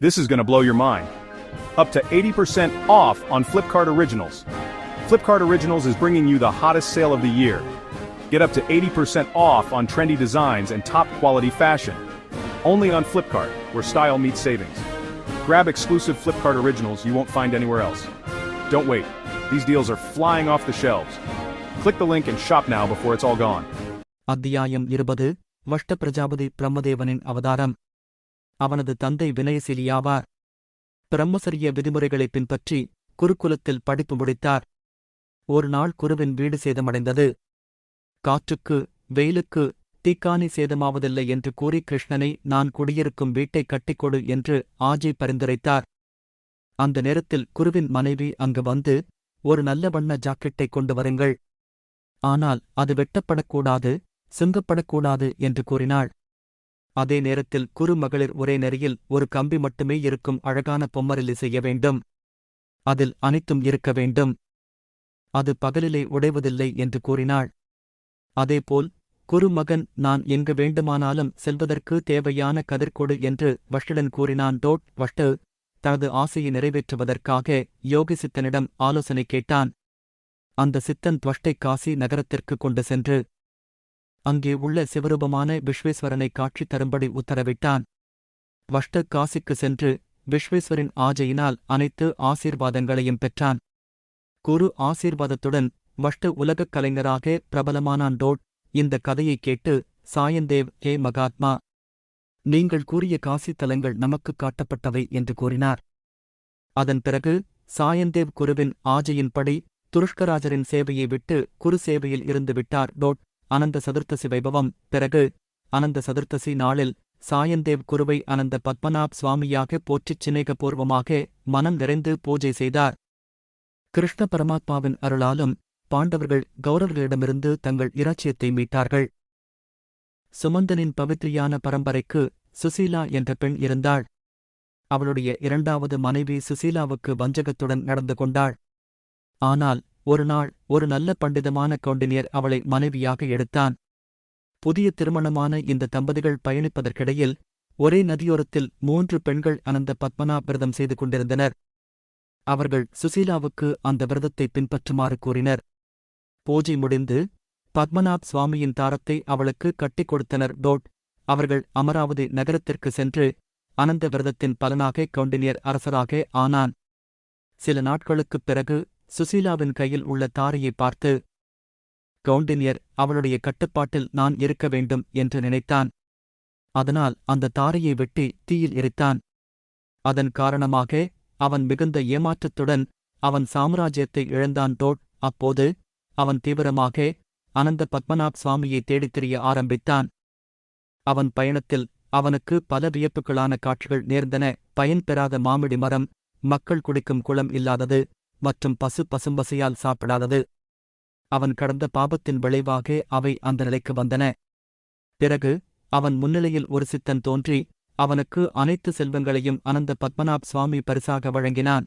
This is gonna blow your mind. Up to 80% off on Flipkart Originals. Flipkart Originals is bringing you the hottest sale of the year. Get up to 80% off on trendy designs and top quality fashion. Only on Flipkart, where style meets savings. Grab exclusive Flipkart Originals you won't find anywhere else. Don't wait. These deals are flying off the shelves. Click the link and shop now before it's all gone. அத்தியாயம் 20 வஷ்ட பிரஜாபதி பிரம்மதேவனின் அவதாரம். அவனது தந்தை வினயசீலியாவார். பிரம்மசரிய விதிமுறைகளை பின்பற்றி குருகுலத்தில் படிப்பு முடித்தார். ஒரு நாள் குருவின் வீடு சேதமடைந்தது. காற்றுக்கு வெயிலுக்கு தீக்கானி சேதமாவதில்லை என்று கூறி கிருஷ்ணனை நான் குடியிருக்கும் வீட்டை கட்டிக்கொடு என்று ஆஜை பரிந்துரைத்தார். அந்த நேரத்தில் குருவின் மனைவி அங்கு வந்து, ஒரு நல்ல வண்ண ஜாக்கெட்டை கொண்டு வருங்கள். ஆனால் அது வெட்டப்படக்கூடாது, சிங்கப்படக்கூடாது என்று கூறினாள். அதே நேரத்தில் குருமகளிர் ஒரே நெறியில் ஒரு கம்பி மட்டுமே இருக்கும் அழகான பொம்மரிலி செய்ய வேண்டும். அதில் அனைத்தும் இருக்க வேண்டும். அது பகலிலே உடைவதில்லை என்று கூறினாள். அதேபோல் குருமகன் நான் எங்கு வேண்டுமானாலும் செல்வதற்கு தேவையான கதிர்கொடு என்று வஷ்டன் கூறினான். வஷ்டு தனது ஆசையை நிறைவேற்றுவதற்காக யோகி சித்தனிடம் ஆலோசனை கேட்டான். அந்த சித்தன் துவஷ்டை காசி நகரத்திற்கு கொண்டு சென்று அங்கே உள்ள சிவரூபமான விஸ்வேஸ்வரனை காட்சி தரும்படி உத்தரவிட்டான். வஷ்ட காசிக்கு சென்று விஸ்வேஸ்வரின் ஆஜையினால் அனைத்து ஆசீர்வாதங்களையும் பெற்றான். குரு ஆசீர்வாதத்துடன் வஷ்ட உலகக் கலைஞராக பிரபலமானான். இந்த கதையை கேட்டு சாயந்தேவ், ஹே மகாத்மா, நீங்கள் கூறிய காசி தலங்கள் நமக்குக் காட்டப்பட்டவை என்று கூறினார். அதன் பிறகு சாயந்தேவ் குருவின் ஆஜையின்படி துருஷ்கராஜரின் சேவையை விட்டு குரு சேவையில் இருந்து விட்டார். அனந்த சதுர்த்தசி வைபவம். பிறகு அனந்த சதுர்த்தசி நாளில் சாயந்தேவ் குருவை அனந்த பத்மநாப் சுவாமியாக போற்றிச் சிநேகபூர்வமாக மனம் நிறைந்து பூஜை செய்தார். கிருஷ்ண பரமாத்மாவின் அருளாலும் பாண்டவர்கள் கௌரவர்களிடமிருந்து தங்கள் இராச்சியத்தை மீட்டார்கள். சுமந்தனின் பவித்ரியான பரம்பரைக்கு சுசீலா என்ற பெண் இருந்தாள். அவளுடைய இரண்டாவது மனைவி சுசீலாவுக்கு வஞ்சகத்துடன் நடந்து கொண்டாள். ஆனால் ஒருநாள் ஒரு நல்ல பண்டிதமான கௌண்டினியர் அவளை மனைவியாக எடுத்தான். புதிய திருமணமான இந்த தம்பதிகள் பயணிப்பதற்கிடையில் ஒரே நதியோரத்தில் 3 பெண்கள் அனந்த பத்மநாப் விரதம் செய்து கொண்டிருந்தனர். அவர்கள் சுசீலாவுக்கு அந்த விரதத்தை பின்பற்றுமாறு கூறினர். பூஜை முடிந்து பத்மநாப் சுவாமியின் தாரத்தை அவளுக்கு கட்டிக் கொடுத்தனர். அவர்கள் அமராவதி நகரத்திற்கு சென்று அனந்த விரதத்தின் பலனாக கௌண்டினியர் அரசராக ஆனான். சில நாட்களுக்குப் பிறகு சுசீலாவின் கையில் உள்ள தாரையை பார்த்து, கௌண்டினியர் அவளுடைய கட்டுப்பாட்டில் நான் இருக்க வேண்டும் என்று நினைத்தான். அதனால் அந்த தாரையை வெட்டி தீயில் எரித்தான். அதன் காரணமாக அவன் மிகுந்த ஏமாற்றத்துடன் அவன் சாம்ராஜ்யத்தை இழந்தான். அப்போது அவன் தீவிரமாக அனந்த பத்மநாப் சுவாமியை தேடித் திரிய ஆரம்பித்தான். அவன் பயணத்தில் அவனுக்கு பல வியப்புகளான காட்சிகள் நேர்ந்தன. பயன் பெறாத மாமிடி மரம், மக்கள் குடிக்கும் குளம் இல்லாதது மற்றும் பசும்பசையால் சாப்பிடாதது. அவன் கடந்த பாபத்தின் விளைவாக அவை அந்த நிலைக்கு வந்தன. பிறகு அவன் முன்னிலையில் ஒரு சித்தன் தோன்றி அவனுக்கு அனைத்து செல்வங்களையும் அனந்த பத்மநாப் சுவாமி பரிசாக வழங்கினான்.